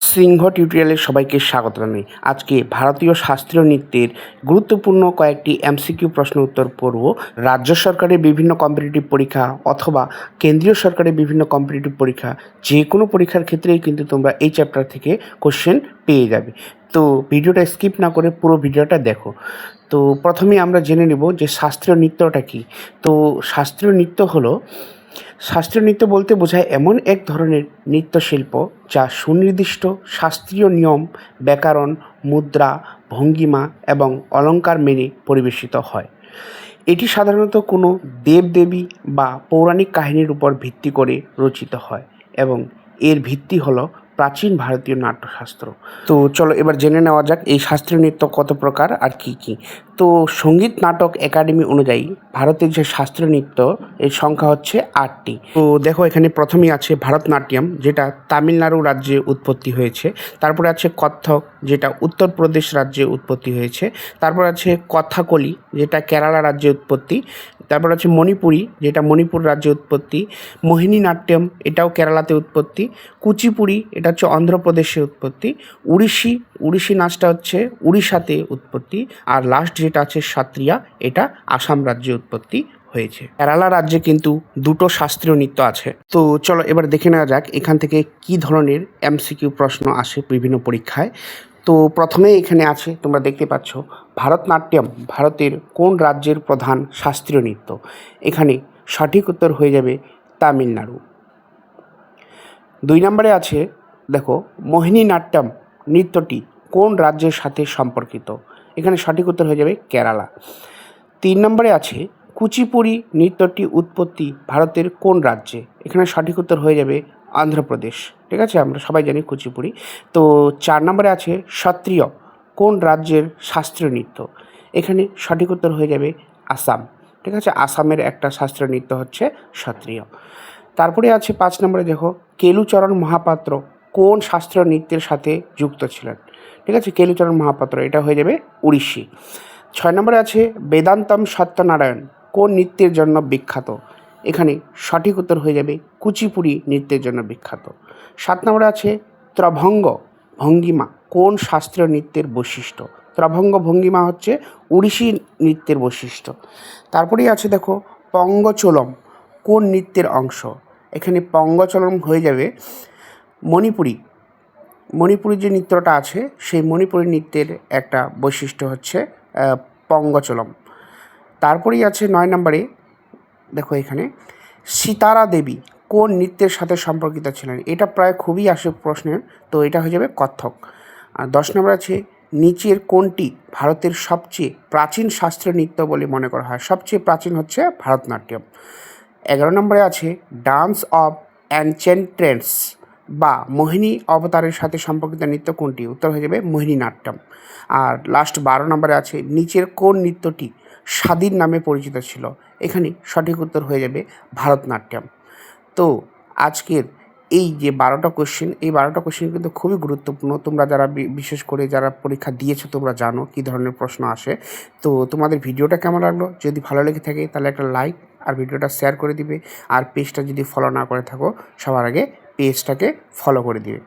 সিংহ টিউটোরিয়ালে সবাইকে স্বাগত জানাই। আজকে ভারতীয় শাস্ত্রীয় নৃত্যের গুরুত্বপূর্ণ কয়েকটি এমসিকিউ প্রশ্ন উত্তর পড়ব। রাজ্য সরকারের বিভিন্ন কম্পিটিটিভ পরীক্ষা অথবা কেন্দ্রীয় সরকারের বিভিন্ন কম্পিটিটিভ পরীক্ষা, যে কোনো পরীক্ষার ক্ষেত্রেই কিন্তু তোমরা এই চ্যাপ্টার থেকে কোশ্চেন পেয়ে যাবে। তো ভিডিওটা স্কিপ না করে পুরো ভিডিওটা দেখো। তো প্রথমেই আমরা জেনে নেব যে শাস্ত্রীয় নৃত্যটা কী। তো শাস্ত্রীয় নৃত্য বলতে বোঝায় এমন এক ধরনের নৃত্যশিল্প যা সুনির্দিষ্ট শাস্ত্রীয় নিয়ম, ব্যাকরণ, মুদ্রা, ভঙ্গিমা এবং অলঙ্কার মেনে পরিবেশিত হয়। এটি সাধারণত কোনো দেবদেবী বা পৌরাণিক কাহিনীর উপর ভিত্তি করে রচিত হয় এবং এর ভিত্তি হলো প্রাচীন ভারতীয় নাট্যশাস্ত্র। তো চলো এবার জেনে নেওয়া যাক এই শাস্ত্রীয় নৃত্য কত প্রকার আর কী কী। তো সঙ্গীত নাটক একাডেমি অনুযায়ী ভারতের যে শাস্ত্রীয় নৃত্য এর সংখ্যা হচ্ছে 8টি। তো দেখো এখানে প্রথমেই আছে ভারতনাট্যম, যেটা তামিলনাড়ু রাজ্যে উৎপত্তি হয়েছে। তারপরে আছে কত্থক, যেটা উত্তরপ্রদেশ রাজ্যে উৎপত্তি হয়েছে। তারপর আছে কথাকলি, যেটা কেরালা রাজ্যে উৎপত্তি। তারপর আছে মণিপুরি, যেটা মণিপুর রাজ্যে উৎপত্তি। মোহিনীনাট্যম, এটাও কেরালাতে উৎপত্তি। কুচিপুড়ি, এটা হচ্ছে অন্ধ্রপ্রদেশে উৎপত্তি। উড়িষ্যি নাচটা হচ্ছে উড়িষ্যাতে উৎপত্তি। আর লাস্ট যেটা আছে সত্রিয়া, এটা আসাম রাজ্যে উৎপত্তি হয়েছে। কেরালা রাজ্যে কিন্তু দুটো শাস্ত্রীয় নৃত্য আছে। তো চলো এবার দেখে নেওয়া যাক এখান থেকে কি ধরনের এমসিকিউ প্রশ্ন আসে বিভিন্ন পরীক্ষায়। তো প্রথমে এখানে আছে, তোমরা দেখতে পাচ্ছ, ভারতনাট্যম ভারতের কোন রাজ্যের প্রধান শাস্ত্রীয় নৃত্য? এখানে সঠিক উত্তর হয়ে যাবে তামিলনাড়ু। 2 নম্বরে আছে, দেখো, মোহিনীনাট্যম নৃত্যটি কোন রাজ্যের সাথে সম্পর্কিত? এখানে সঠিক উত্তর হয়ে যাবে কেরালা। 3 নম্বরে আছে, কুচিপুড়ি নৃত্যটি উৎপত্তি ভারতের কোন রাজ্যে? এখানে সঠিক উত্তর হয়ে যাবে অন্ধ্রপ্রদেশ। ঠিক আছে, আমরা সবাই জানি কুচিপুড়ি। তো 4 নম্বরে আছে, সত্রিয় কোন রাজ্যের শাস্ত্রীয় নৃত্য? এখানে সঠিক উত্তর হয়ে যাবে আসাম। ঠিক আছে, আসামের একটা শাস্ত্রীয় নৃত্য হচ্ছে সত্রিয়। তারপরে আছে 5 নম্বরে, দেখো, কেলুচরণ মহাপাত্র কোন শাস্ত্রীয় নৃত্যের সাথে যুক্ত ছিলেন? ঠিক আছে, কেলুচরণ মহাপাত্র, এটা হয়ে যাবে উড়িষ্যি। 6 নম্বরে আছে, বেদান্তম সত্যনারায়ণ কোন নৃত্যের জন্য বিখ্যাত? এখানে সঠিক উত্তর হয়ে যাবে কুচিপুড়ি নৃত্যের জন্য বিখ্যাত। 7 নম্বরে আছে, ত্রভঙ্গ ভঙ্গিমা কোন শাস্ত্রীয় নৃত্যের বৈশিষ্ট্য? ত্রভঙ্গ ভঙ্গিমা হচ্ছে ওড়িশি নৃত্যের বৈশিষ্ট্য। তারপরেই আছে, দেখো, পঙ্গচলম কোন নৃত্যের অংশ? এখানে পঙ্গচলম হয়ে যাবে মণিপুরি যে নৃত্যটা আছে সেই মণিপুরি নৃত্যের একটা বৈশিষ্ট্য হচ্ছে পঙ্গচলম। তারপরেই আছে 9 নম্বরে, দেখো এখানে, সিতারা দেবী কোন নৃত্যের সাথে সম্পর্কিত ছিলেন? এটা প্রায় খুবই আসে প্রশ্নের, তো এটা হয়ে যাবে কত্থক। আর 10 নম্বর আছে, নিচের কোনটি ভারতের সবচেয়ে প্রাচীন শাস্ত্রীয় নৃত্য বলে মনে করা হয়? সবচেয়ে প্রাচীন হচ্ছে ভারতনাট্যম। 11 নম্বরে আছে, ডান্স অফ এনচেন্ট্রেন্স বা মোহিনী অবতারের সাথে সম্পর্কিত নৃত্য কোনটি? উত্তর হয়ে যাবে মোহিনীনাট্যম। আর লাস্ট 12 নম্বরে আছে, নিচের কোন নৃত্যটি স্বাধীন নামে পরিচিত ছিল? এখানে সঠিক উত্তর হয়ে যাবে ভারতনাট্যম। তো আজকের এই যে 12টা কোশ্চেন, এই 12টা কোশ্চেন কিন্তু খুবই গুরুত্বপূর্ণ। তোমরা যারা বিশেষ করে যারা পরীক্ষা দিয়েছো তোমরা জানো কী ধরনের প্রশ্ন আসে। তো তোমাদের ভিডিওটা কেমন লাগলো? যদি ভালো লেগে থাকে তাহলে একটা লাইক আর ভিডিওটা শেয়ার করে দিবে। আর পেজটা যদি ফলো না করে থাকো, সবার আগে পেজটাকে ফলো করে দিবে।